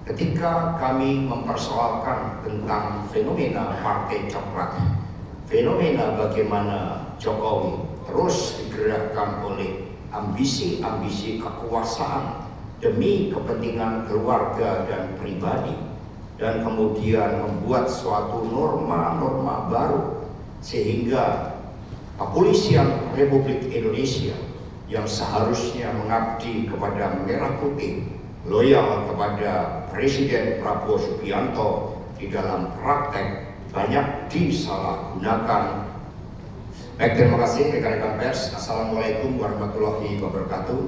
Ketika kami mempersoalkan tentang fenomena partai coklat, fenomena bagaimana Jokowi terus digerakkan oleh ambisi-ambisi kekuasaan demi kepentingan keluarga dan pribadi, dan kemudian membuat suatu norma-norma baru sehingga kepolisian Republik Indonesia yang seharusnya mengabdi kepada merah putih, loyal kepada Presiden Prabowo Subianto, di dalam praktek banyak disalahgunakan. Baik, terima kasih rekan-rekan pers. Assalamualaikum warahmatullahi wabarakatuh.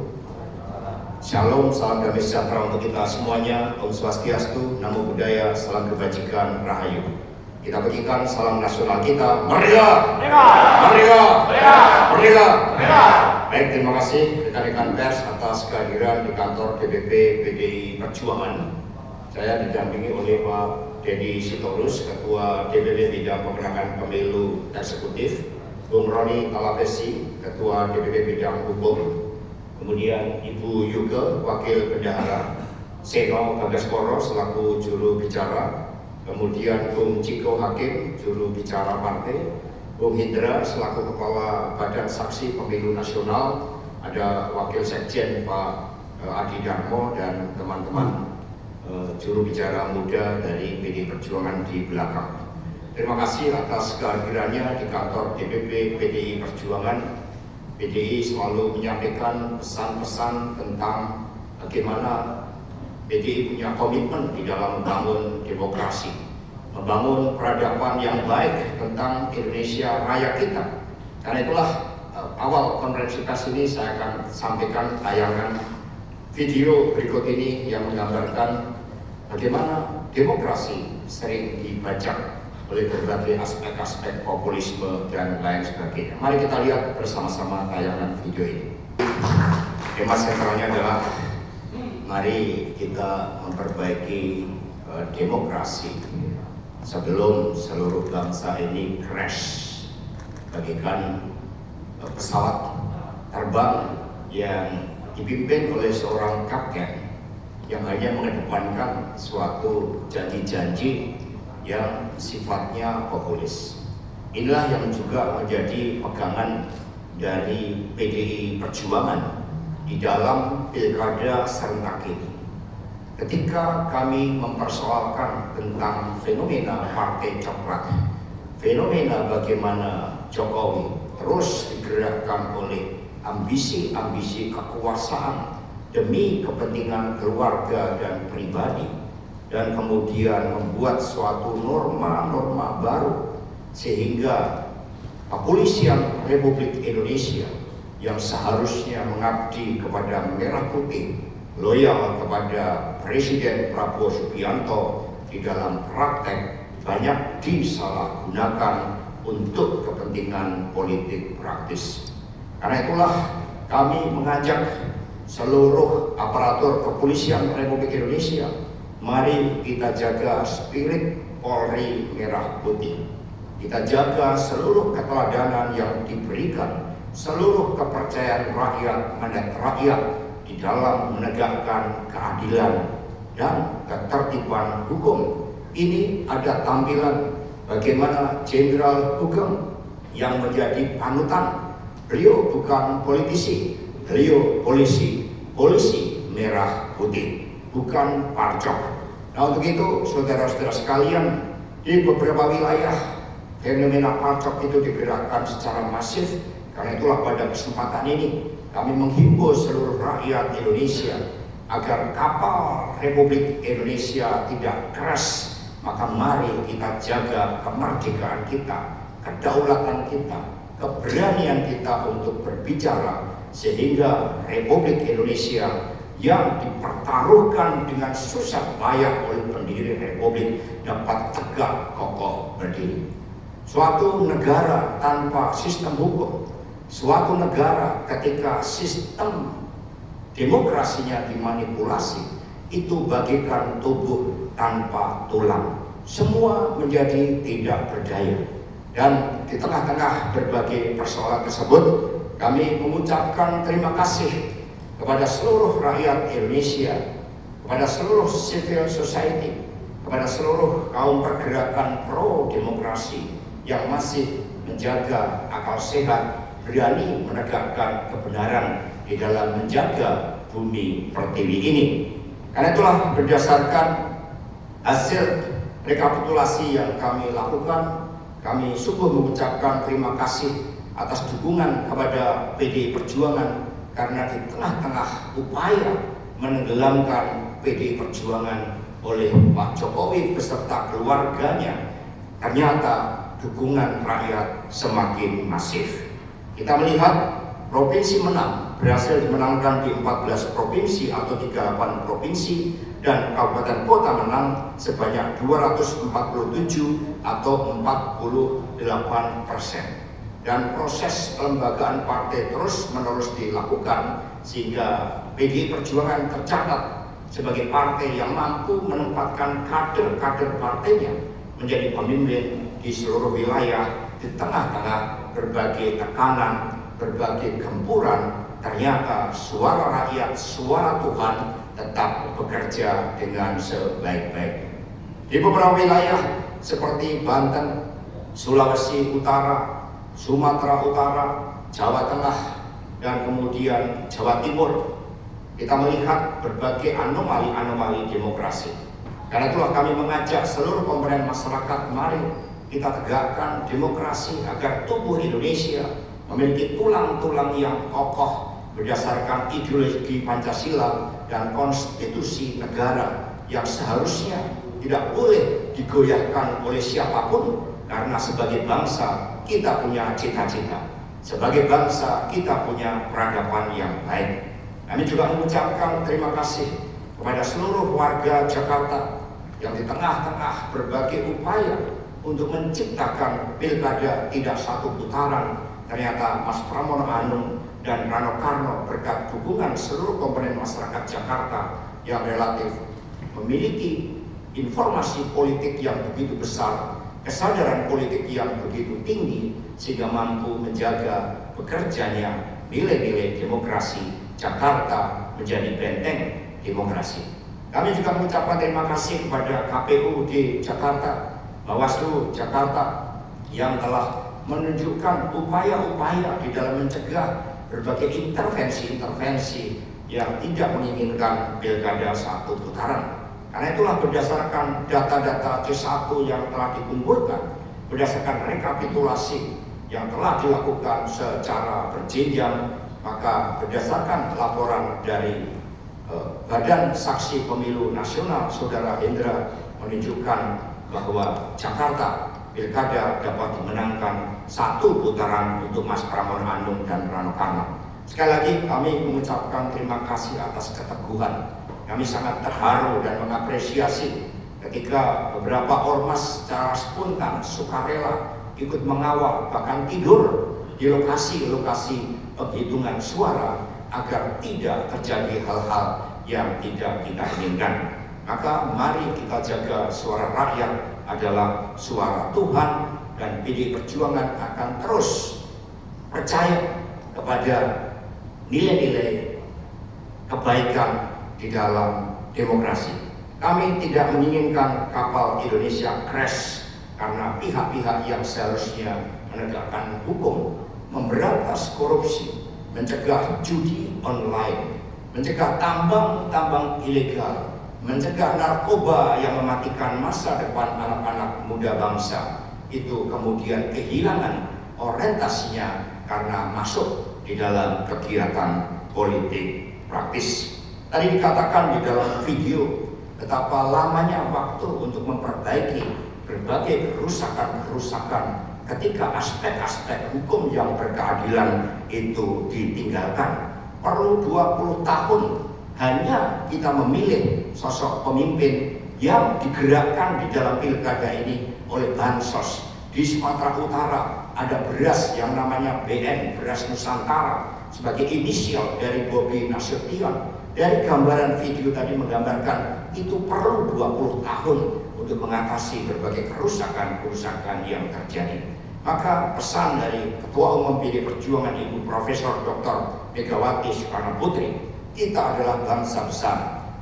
Shalom, salam damai sejahtera untuk kita semuanya. Om Swastiastu, Namo Buddhaya, salam kebajikan, Rahayu. Kita berikan salam nasional kita, Merdeka! Merdeka! Merdeka! Merdeka! Baik, terima kasih rekan-rekan pers atas kehadiran di kantor DPP PDI Perjuangan. Saya didampingi oleh Pak Deddy Sitorus, Ketua DPP Bidang Pemenangan Pemilu Eksekutif, Bung Roni Talapesi, Ketua DPP Bidang Hukum, kemudian Ibu Yuke, Wakil Bendahara, Seno Bagaskoro selaku juru bicara, kemudian Bung Ciko Hakim, juru bicara partai, Bung Hindra selaku Kepala Badan Saksi Pemilu Nasional, ada Wakil Sekjen Pak Adi Darmo, dan teman-teman juru bicara muda dari PDI Perjuangan di belakang. Terima kasih atas kehadirannya di kantor DPP PDI Perjuangan. PDI selalu menyampaikan pesan-pesan tentang bagaimana PDI punya komitmen di dalam membangun demokrasi, membangun peradaban yang baik tentang Indonesia Raya kita. Karena itulah awal konferensi pers ini saya akan sampaikan tayangan video berikut ini yang menggambarkan bagaimana demokrasi sering dibajak oleh berbagai aspek-aspek populisme dan lain sebagainya. Mari kita lihat bersama-sama tayangan video ini. Tema sentralnya adalah mari kita memperbaiki demokrasi sebelum seluruh bangsa ini crash bagaikan pesawat terbang yang dipimpin oleh seorang kapten yang hanya mengedepankan suatu janji-janji yang sifatnya populis. Inilah yang juga menjadi pegangan dari PDI Perjuangan di dalam pilkada serentak ini. Ketika kami mempersoalkan tentang fenomena partai coklat, fenomena bagaimana Jokowi terus digerakkan oleh ambisi-ambisi kekuasaan demi kepentingan keluarga dan pribadi, dan kemudian membuat suatu norma-norma baru sehingga kepolisian Republik Indonesia yang seharusnya mengabdi kepada merah putih, loyal kepada Presiden Prabowo Subianto, di dalam praktek banyak disalahgunakan untuk kepentingan politik praktis. Karena itulah kami mengajak seluruh aparatur kepolisian Republik Indonesia, mari kita jaga spirit Polri Merah Putih. Kita jaga seluruh keteladanan yang diberikan, seluruh kepercayaan rakyat, mandat rakyat di dalam menegakkan keadilan dan ketertiban hukum. Ini ada tampilan bagaimana Jenderal Hukum yang menjadi panutan. Beliau bukan politisi, beliau polisi merah putih, bukan parcok. Nah, untuk itu saudara-saudara sekalian, di beberapa wilayah fenomena parcok itu digerakkan secara masif. Karena itulah pada kesempatan ini kami menghimbau seluruh rakyat Indonesia agar kapal Republik Indonesia tidak crash. Maka mari kita jaga kemerdekaan kita, kedaulatan kita, keberanian kita untuk berbicara, sehingga Republik Indonesia yang dipertaruhkan dengan susah payah oleh pendiri Republik dapat tegak kokoh berdiri. Suatu negara tanpa sistem hukum, suatu negara ketika sistem demokrasinya dimanipulasi, itu bagikan tubuh tanpa tulang, semua menjadi tidak berdaya. Dan di tengah-tengah berbagai persoalan tersebut, kami mengucapkan terima kasih kepada seluruh rakyat Indonesia, kepada seluruh civil society, kepada seluruh kaum pergerakan pro-demokrasi yang masih menjaga akal sehat, berani menegakkan kebenaran di dalam menjaga bumi pertiwi ini. Karena itulah berdasarkan hasil rekapitulasi yang kami lakukan, kami sungguh mengucapkan terima kasih atas dukungan kepada PDI Perjuangan, karena di tengah-tengah upaya menenggelamkan PDI Perjuangan oleh Pak Jokowi beserta keluarganya, ternyata dukungan rakyat semakin masif. Kita melihat Provinsi Menang berhasil dimenangkan di 14 provinsi atau 38 provinsi, dan kabupaten kota menang sebanyak 247 atau 48%. Dan proses pelembagaan partai terus-menerus dilakukan sehingga PDI Perjuangan tercatat sebagai partai yang mampu menempatkan kader-kader partainya menjadi pemimpin di seluruh wilayah. Di tengah-tengah berbagai tekanan, berbagai gempuran, ternyata suara rakyat, suara Tuhan tetap bekerja dengan sebaik-baiknya. Di beberapa wilayah seperti Banten, Sulawesi Utara, Sumatera Utara, Jawa Tengah, dan kemudian Jawa Timur, kita melihat berbagai anomali-anomali demokrasi. Karena itulah kami mengajak seluruh komponen masyarakat, mari kita tegakkan demokrasi agar tubuh Indonesia memiliki tulang-tulang yang kokoh berdasarkan ideologi Pancasila dan konstitusi negara yang seharusnya tidak boleh digoyahkan oleh siapapun, karena sebagai bangsa kita punya cita-cita, sebagai bangsa kita punya peradaban yang baik. Kami juga mengucapkan terima kasih kepada seluruh warga Jakarta yang di tengah-tengah berbagai upaya untuk menciptakan pilkada tidak satu putaran, ternyata Mas Pramono Anung dan Rano Karno berkat dukungan seluruh komponen masyarakat Jakarta yang relatif memiliki informasi politik yang begitu besar, kesadaran politik yang begitu tinggi, sehingga mampu menjaga bekerjanya nilai-nilai demokrasi Jakarta menjadi benteng demokrasi. Kami juga mengucapkan terima kasih kepada KPU di Jakarta, Bawaslu Jakarta yang telah menunjukkan upaya-upaya di dalam mencegah berbagai intervensi-intervensi yang tidak menginginkan pilkada satu putaran. Karena itulah berdasarkan data-data C1 yang telah dikumpulkan, berdasarkan rekapitulasi yang telah dilakukan secara berjenjang, maka berdasarkan laporan dari Badan Saksi Pemilu Nasional, Saudara Hendra menunjukkan bahwa Jakarta pilkada dapat dimenangkan satu putaran untuk Mas Pramono Anung dan Rano Karno. Sekali lagi kami mengucapkan terima kasih atas keteguhan. Kami sangat terharu dan mengapresiasi ketika beberapa ormas secara spontan, sukarela ikut mengawal, bahkan tidur di lokasi-lokasi penghitungan suara agar tidak terjadi hal-hal yang tidak kita inginkan. Maka mari kita jaga suara rakyat adalah suara Tuhan, dan PDI Perjuangan akan terus percaya kepada nilai-nilai kebaikan di dalam demokrasi. Kami tidak menginginkan kapal Indonesia crash karena pihak-pihak yang seharusnya menegakkan hukum, memberantas korupsi, mencegah judi online, mencegah tambang-tambang ilegal, mencegah narkoba yang mematikan masa depan anak-anak muda bangsa, itu kemudian kehilangan orientasinya karena masuk di dalam kegiatan politik praktis. Tadi dikatakan di dalam video betapa lamanya waktu untuk memperbaiki berbagai kerusakan-kerusakan ketika aspek-aspek hukum yang berkeadilan itu ditinggalkan. Perlu 20 tahun hanya kita memilih sosok pemimpin yang digerakkan di dalam pilkada ini oleh bansos. Di Sumatera Utara ada beras yang namanya BN, beras Nusantara, sebagai inisial dari Bobi Nasution. Dari gambaran video tadi menggambarkan itu perlu 20 tahun untuk mengatasi berbagai kerusakan-kerusakan yang terjadi. Maka pesan dari Ketua Umum PDI Perjuangan Ibu Profesor Dr. Megawati Soekarno Putri, kita adalah bangsa besar,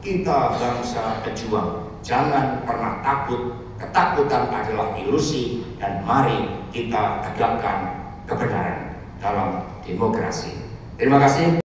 kita bangsa pejuang. Jangan pernah takut, ketakutan adalah ilusi, dan mari kita tegakkan kebenaran dalam demokrasi. Terima kasih.